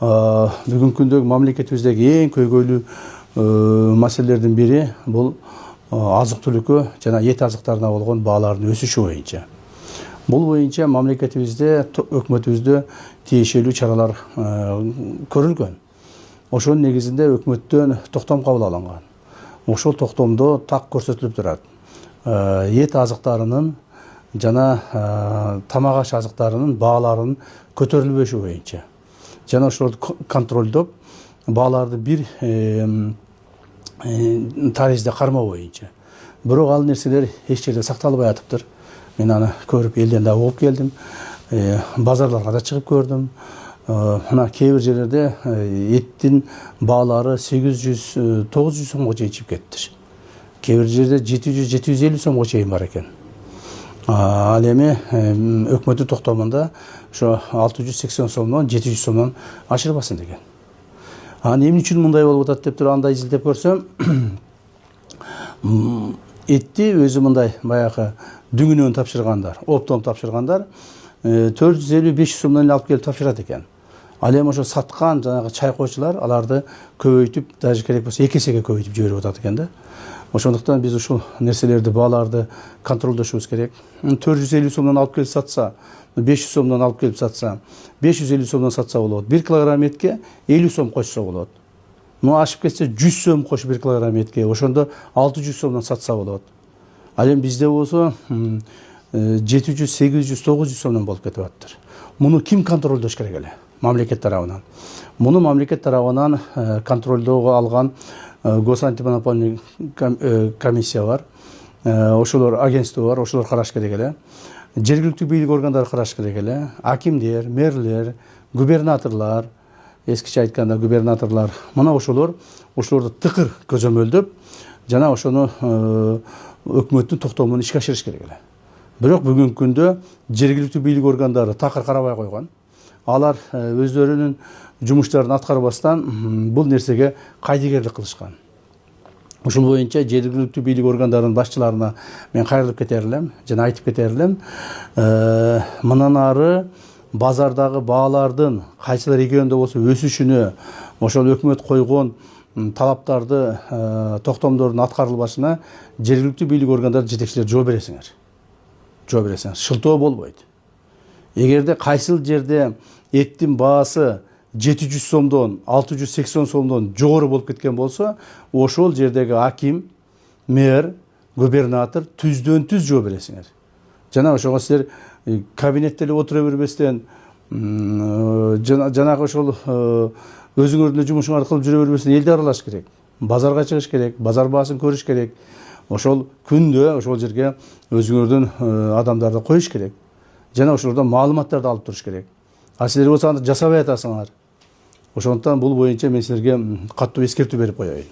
Бүгүнкү күндөгү мамлекетибиздеги эң көйгөйлүү маселелердин бири бул азык түлүккө жана эт азыктарына болгон баалардын өсүшү боюнча. Бул боюнча мамлекетибизде, өкмөтүбүздө тиешелүү чаралар көрүлгөн. Ошонун негизинде өкмөттөн токтом кабыл алынган. Ошол токтомдо так көрсөтүлүп турат. Эт азыктарынын жана тамак аш азыктарынын бааларынын көтөрүлбөшү боюнча. Жана ошолорду контролдоп, бааларды бир таризде кармоо боюнча. Бирок ал нерселер эч жерде сакталбай атыптыр. Мен аны көрүп элден да угуп келдим. Базарларга да чыгып көрдүм. Мына кээ бир жерлерде эттин баалары 800-900 сомго чейин чыгып кетиптир. Кээ бир жерде 700-750 сомго чейин бар экен. Ал эми өкмөттүн токтомунда ошо 680 сомдон 700 сомдон ашырбасын деген. Эмне үчүн мындай болуп атат деп туруп анда изилдеп көрсөм, этти өзү мындай баягы дүңүнөн тапшыргандар, оптом тапшыргандар 450-500 сомдон алып келип тапшырат экен. Ал эми ошо саткан жанагы чайкоочулар аларды көбөйтүп, даже керек болсо 2 эсеге көбөйтүп жиберип атат экен да. Ошондуктан биз ушул нерселерди, бааларды контролдошубуз керек. 450 сомдон алып келип сатса, 500 сомдон алып келип сатса, 550 сомдон сатса болот. 1 килограмм этке 50 сом кошсо болот. Ашып кетсе 100 сом кош 1 килограмм этке. Ошондо 600 сомдон сатса болот. Ал эми бизде болсо 700, 800, 900 сомдон болуп кетип атыптыр. Муну ким контролдош керек эле? Мамлекет тарабынан. Муну мамлекет тарабынан контролдоого алган госантимонопольный комиссия бар. Ошолор агентство бар, ошолор караш керек эле. Жергиликтүү бийлик органдары караш керек эле. Акимдер, мэрлер, губернаторлар, эскиче айтканда губернаторлар, мына ошолорду тыкыр көзөмөлдөп, жана ошону өкмөттүн токтомун ишке ашырыш керек эле. Бирок бүгүнкү күндө жергиликтүү бийлик органдары такыр карабай койгон. Алар өздөрүнүн жумуштарын аткарбастан бул нерсеге кайдыгерлик кылышкан. Ушул боюнча жергиликтүү бийлик органдарынын башчыларына мен кайрылып кетер элем, жана айтып кетер элем. Мындан ары базардагы баалардын кайсылар региондо болсо өсүшүнө, ошол өкмөт койгон талаптарды, токтомдордун аткарылбашына жергиликтүү бийлик органдары жетекчилер жооп бересиңер. Жооп бересиңер. Шылтоо болбойт. Эгерде кайсыл жерде эттин баасы 700 сомдон, 680 сомдон жогору болуп кеткен болсо, ошол жердеги аким, мэр, губернатор түздөн-түз жооп бересиңер. Жана ошого силер кабинетте эле отура бербестен, жанагы ошол өзүңөрдүн жумушуңарды кылып жүрө бербестен элди аралаш керек. Базарга чыгыш керек, базар баасын көрүш керек. Ошол күндө ошол жерге өзүңөрдүн адамдарды коюш керек. Жана ошолордон маалыматтарды алып туруш керек. А силер болсо аны жасабай атасыңар. Ошондуктан бул боюнча мен силерге каттуу эскертүү берип коеюн.